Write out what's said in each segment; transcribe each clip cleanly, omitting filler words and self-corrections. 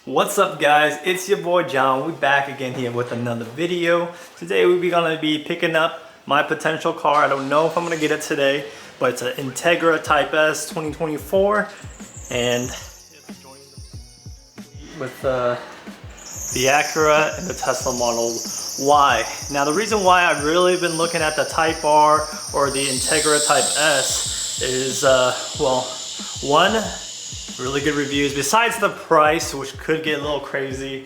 What's up guys, it's your boy John. We're back again here with another video. Today we're gonna be picking up my potential car. I don't know if I'm gonna get it today, but it's an Integra Type-S 2024 and with the Acura and the Tesla Model Y. Now the reason why I've really been looking at the Type-R or the Integra Type-S is well, one, really good reviews. Besides the price, which could get a little crazy,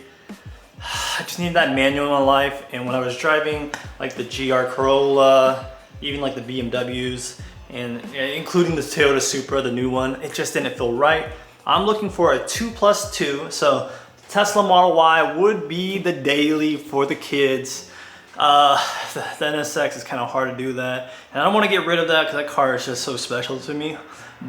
I just need that manual in my life. And when I was driving like the GR Corolla, even like the BMWs, and including the Toyota Supra, the new one, it just didn't feel right. I'm looking for a 2+2, so Tesla Model Y would be the daily for the kids. The NSX is kind of hard to do that, and I don't want to get rid of that because that car is just so special to me.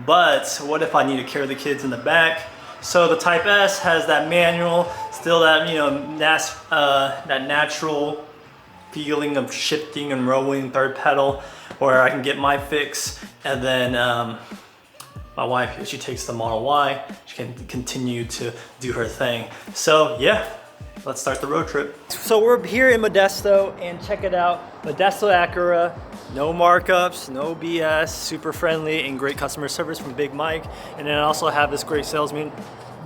But what if I need to carry the kids in the back? So the Type S has that manual, still that, you know, that natural feeling of shifting and rolling third pedal, where I can get my fix. And then my wife, if she takes the Model Y, she can continue to do her thing. So yeah, let's start the road trip. So we're here in Modesto, and check it out, Modesto Acura. No markups, no BS, super friendly and great customer service from Big Mike. And then I also have this great salesman,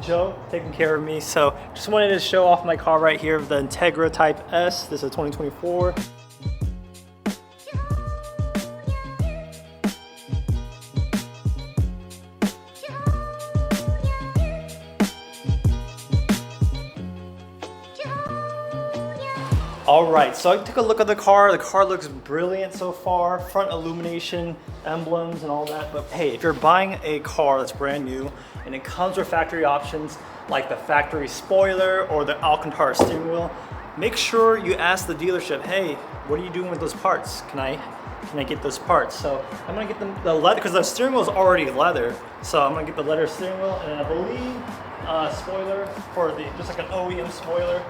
Joe, taking care of me. So just wanted to show off my car right here, the Integra Type S. This is a 2024. All right, so I took a look at the car. The car looks brilliant so far. Front illumination, emblems and all that. But hey, if you're buying a car that's brand new and it comes with factory options like the factory spoiler or the Alcantara steering wheel, make sure you ask the dealership, hey, what are you doing with those parts? Can I get those parts? So I'm gonna get the leather, because the steering wheel is already leather. So I'm gonna get the leather steering wheel, and then I believe spoiler for the, just like an OEM spoiler.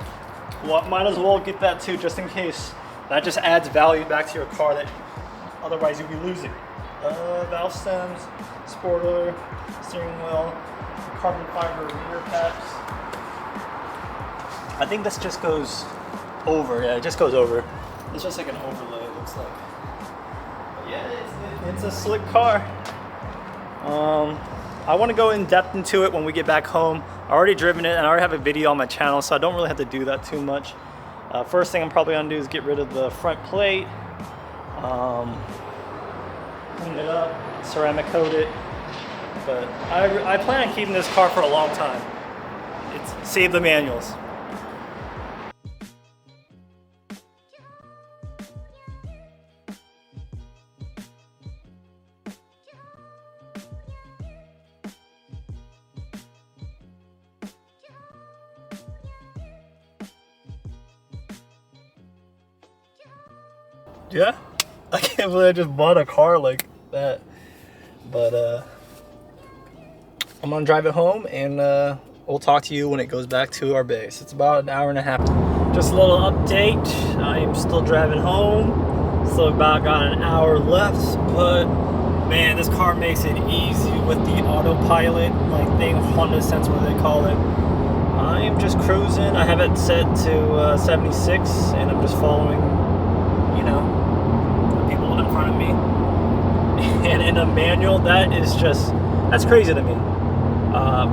Well, might as well get that too, just in case. That just adds value back to your car that otherwise you'd be losing. Valve stems, spoiler, steering wheel, carbon fiber rear caps. I think this just goes over. Yeah, it just goes over. It's just like an overlay, it looks like. But yeah, it's a slick car. I want to go in depth into it when we get back home. I already driven it and I already have a video on my channel, so I don't really have to do that too much. First thing I'm probably gonna do is get rid of the front plate, clean it up, ceramic coat it. But I plan on keeping this car for a long time. It's save the manuals. Yeah, I can't believe I just bought a car like that. But I'm gonna drive it home, and we'll talk to you when it goes back to our base. It's about an hour and a half. Just a little update. I am still driving home. Still about got an hour left, but man, this car makes it easy with the autopilot like thing, Honda Sense, what they call it. I am just cruising. I have it set to 76, and I'm just following, you know, in front of me. And in a manual, that's crazy to me.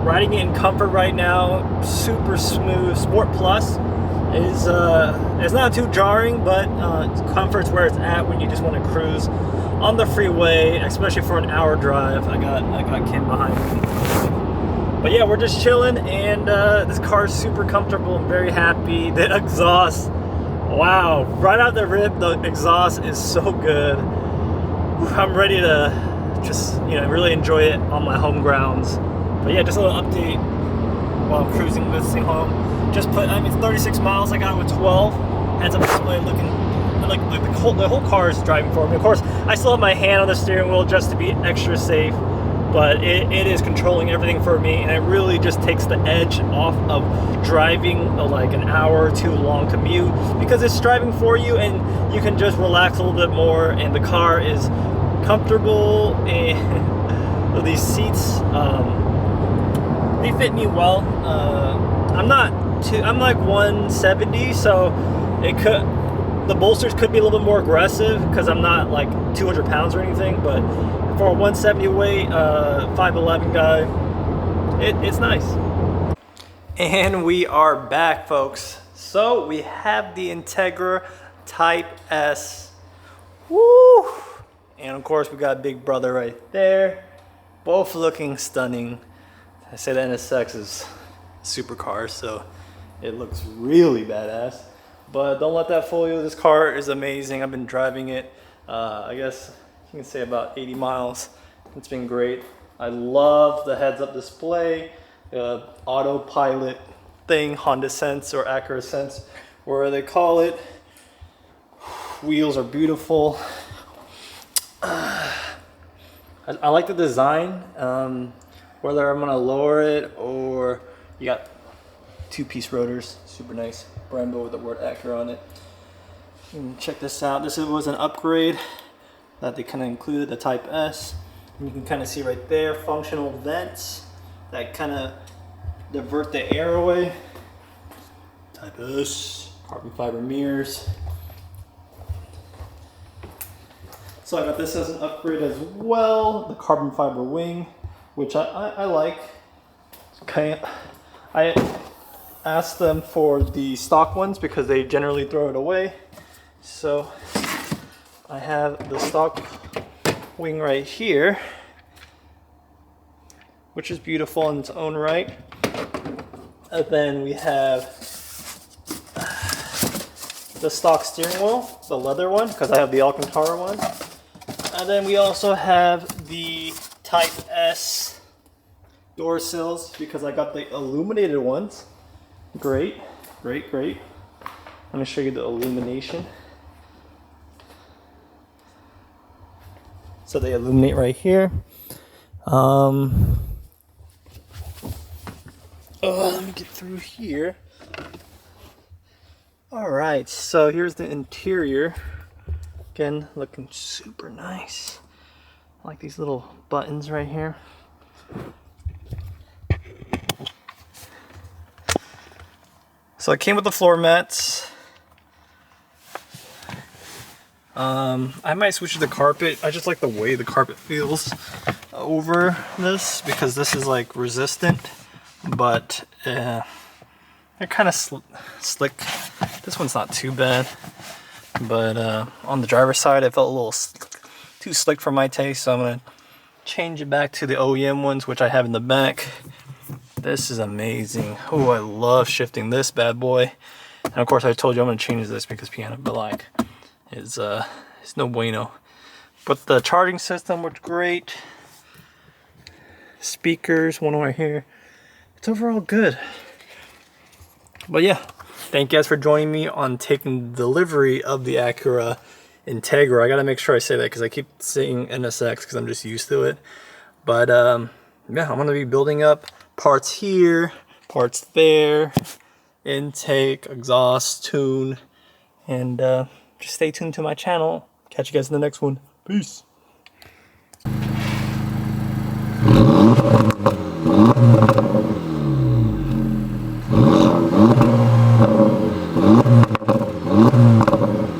Riding it in comfort right now, super smooth. Sport Plus is it's not too jarring, but comfort's where it's at when you just want to cruise on the freeway, especially for an hour drive. I got Kim behind me. But yeah, we're just chilling, and this car is super comfortable. I'm very happy. The exhaust, wow, right out the rip, the exhaust is so good. I'm ready to just, you know, really enjoy it on my home grounds. But yeah, just a little update while I'm cruising this thing home. Just put, I mean, it's 36 miles, I got it with 12. Heads up display looking, like the whole car is driving for me. Of course, I still have my hand on the steering wheel just to be extra safe. But it is controlling everything for me, and it really just takes the edge off of driving like an hour or two long commute, because it's driving for you and you can just relax a little bit more, and the car is comfortable, and these seats, they fit me well. I'm I'm like 170, so the bolsters could be a little bit more aggressive because I'm not like 200 pounds or anything, but for a 170 weight, 5'11" guy, it's nice. And we are back, folks. So we have the Integra Type S. Woo! And of course we got Big Brother right there. Both looking stunning. I say the NSX is a supercar, so it looks really badass. But don't let that fool you. This car is amazing. I've been driving it, I guess you can say about 80 miles. It's been great. I love the heads-up display, autopilot thing, Honda Sense or Acura Sense, where they call it. Wheels are beautiful. I like the design. Whether I'm gonna lower it or you got two-piece rotors, super nice. Brembo with the word Acura on it. And check this out. This was an upgrade that they kind of included, the Type S. And you can kind of see right there, functional vents that kind of divert the air away. Type S, carbon fiber mirrors. So I got this as an upgrade as well, the carbon fiber wing, which I like. Okay, I asked them for the stock ones because they generally throw it away. So I have the stock wing right here, which is beautiful in its own right. And then we have the stock steering wheel, the leather one, because I have the Alcantara one. And then we also have the Type S door sills because I got the illuminated ones. Great, great, great. Let me show you the illumination. So they illuminate right here. Oh, let me get through here. All right, so here's the interior. Again, looking super nice. I like these little buttons right here. So it came with the floor mats. I might switch to the carpet. I just like the way the carpet feels over this because this is like resistant, but they're kind of slick. This one's not too bad, but on the driver's side, it felt a little too slick for my taste, so I'm gonna change it back to the OEM ones, which I have in the back. This is amazing. Oh, I love shifting this bad boy. And of course, I told you I'm gonna change this because piano black is no bueno. But the charging system worked great. Speakers, one right here. It's overall good. But yeah, thank you guys for joining me on taking delivery of the Acura Integra. I gotta make sure I say that because I keep saying NSX because I'm just used to it. But yeah, I'm gonna be building up parts here, parts there, intake, exhaust, tune, and just stay tuned to my channel. Catch you guys in the next one. Peace.